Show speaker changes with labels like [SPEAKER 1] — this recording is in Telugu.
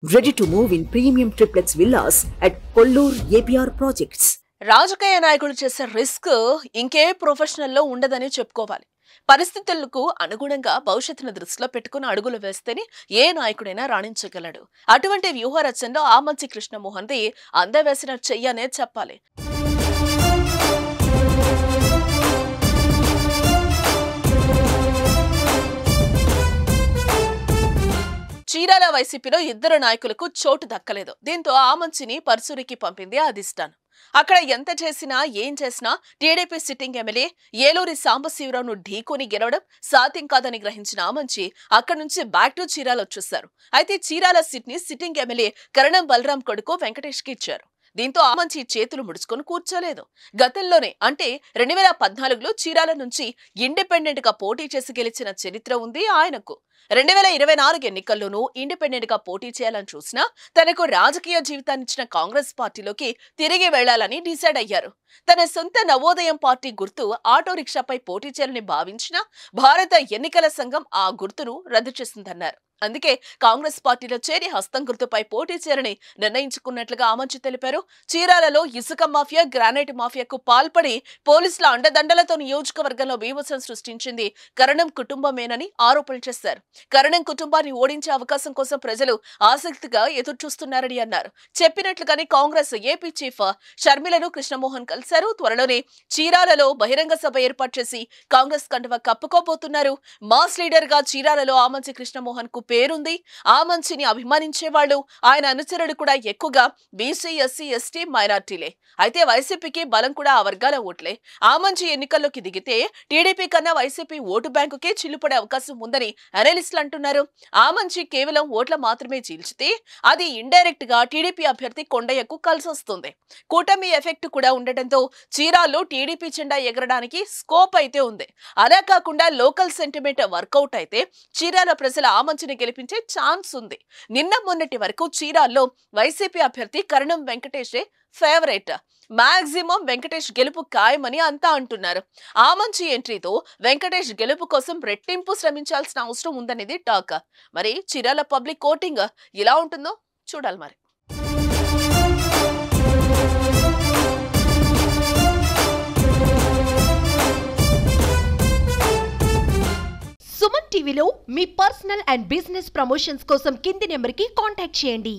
[SPEAKER 1] Ready to move in premium triplex villas at Kollur APR Projects.
[SPEAKER 2] రాజకీయ నాయకుడు చేసే రిస్క్ ఇంకే ప్రొఫెషనల్లో ఉండదని చెప్పుకోవాలి. పరిస్థితులకు అనుగుణంగా భవిష్యత్తును దృష్టిలో పెట్టుకుని అడుగులు వేస్తేనే ఏ నాయకుడైనా రాణించగలడు. అటువంటి వ్యూహ రచనలో ఆమంచి కృష్ణమోహన్ది అందవేసిన చెయ్యనే చెప్పాలి. చీరాల వైసీపీలో ఇద్దరు నాయకులకు చోటు దక్కలేదు. దీంతో ఆమంచిని పర్సూరికి పంపింది అధిష్టానం. అక్కడ ఎంత చేసినా ఏం చేసినా టీడీపీ సిట్టింగ్ ఎమ్మెల్యే ఏలూరి సాంబశివరావును ఢీకొని గెలవడం సాధ్యం కాదని గ్రహించిన ఆమంచి అక్కడి నుంచి బ్యాక్ టు చీరాల వచ్చేశారు. అయితే చీరాల సీట్ ని సిట్టింగ్ ఎమ్మెల్యే కరణం బలరాం కొడుకు వెంకటేష్ కి ఇచ్చారు. దీంతో ఆమంచి చేతులు ముడుచుకొని కూర్చోలేదు. గతంలోనే అంటే 2014లో చీరాల నుంచి ఇండిపెండెంట్ గా పోటీ చేసి గెలిచిన చరిత్ర ఉంది ఆయనకు. 2024 ఎన్నికల్లోనూ ఇండిపెండెంట్ గా పోటీ చేయాలని చూసినా తనకు రాజకీయ జీవితాన్నిచ్చిన కాంగ్రెస్ పార్టీలోకి తిరిగి వెళ్లాలని డిసైడ్ అయ్యారు. తన సొంత నవోదయం పార్టీ గుర్తు ఆటో రిక్షాపై పోటీ చేయాలని భావించిన భారత ఎన్నికల సంఘం ఆ గుర్తును రద్దు చేసిందన్నారు. అందుకే కాంగ్రెస్ పార్టీలో చేరి హస్తం గుర్తుపై పోటీ చేయాలని నిర్ణయించుకున్నట్లుగా ఆమంచి తెలిపారు. చీరాలలో ఇసుక మాఫియా, గ్రానైట్ మాఫియాకు పాల్పడి పోలీసుల అండదండలతో నియోజకవర్గంలో బీభత్సం సృష్టించింది కరణం కుటుంబమేనని ఆరోపణలు చేశారు. కరణం కుటుంబాన్ని ఓడించే అవకాశం కోసం ప్రజలు ఆసక్తిగా ఎదురుచూస్తున్నారని అన్నారు. చెప్పినట్లుగానే కాంగ్రెస్ ఏపీ చీఫ్ షర్మిలను కృష్ణమోహన్ కలిశారు. త్వరలోనే చీరాలలో బహిరంగ సభ ఏర్పాటు చేసి కాంగ్రెస్ కండువా కప్పుకోబోతున్నారు. మాస్ లీడర్ గా చీరాలలో ఆమంచి కృష్ణమోహన్ కు పేరుంది. ఆమంచిని అభిమానించేవాళ్లు, ఆయన అనుచరులు కూడా ఎక్కువగా బీసీ, ఎస్సీ, ఎస్టీ, మైనార్టీలే. అయితే వైసీపీకి బలం కూడా ఆ వర్గాల ఓట్లే. ఆమంచి ఎన్నికల్లోకి దిగితే టీడీపీ కన్నా వైసీపీ ఓటు బ్యాంకుకే చిల్లుపడే అవకాశం ఉందని అనలిస్టులు అంటున్నారు. ఆమంచి కేవలం ఓట్ల మాత్రమే చీల్చితే అది ఇండైరెక్ట్ గా టీడీపీ అభ్యర్థి కొండయ్యకు కలిసొస్తుంది. కూటమి ఎఫెక్ట్ కూడా ఉండటంతో చీరాల్లో టీడీపీ జెండా ఎగరడానికి స్కోప్ అయితే ఉంది. అలా కాకుండా లోకల్ సెంటిమెంట్ వర్కౌట్ అయితే చీరాల ప్రజల ఆమంచిని గెలిపించే ఛాన్స్ ఉంది. నిన్న మొన్నటి వరకు చీరాల్లో వైసీపీ అభ్యర్థి కరణం వెంకటేషే ఫేవరెట్. మాక్సిమం వెంకటేష్ గెలుపు ఖాయమని అంతా అంటున్నారు. ఆమంచి ఎంట్రీతో వెంకటేష్ గెలుపు కోసం రెట్టింపు శ్రమించాల్సిన అవసరం ఉందనేది టాక్. మరి చీరాల పబ్లిక్ ఓటింగ్ ఎలా ఉంటుందో చూడాలి మరి.
[SPEAKER 3] సుమన్ టీవీలో మీ పర్సనల్ అండ్ బిజినెస్ ప్రమోషన్స్ కోసం కింది నెంబర్కి కాంటాక్ట్ చేయండి.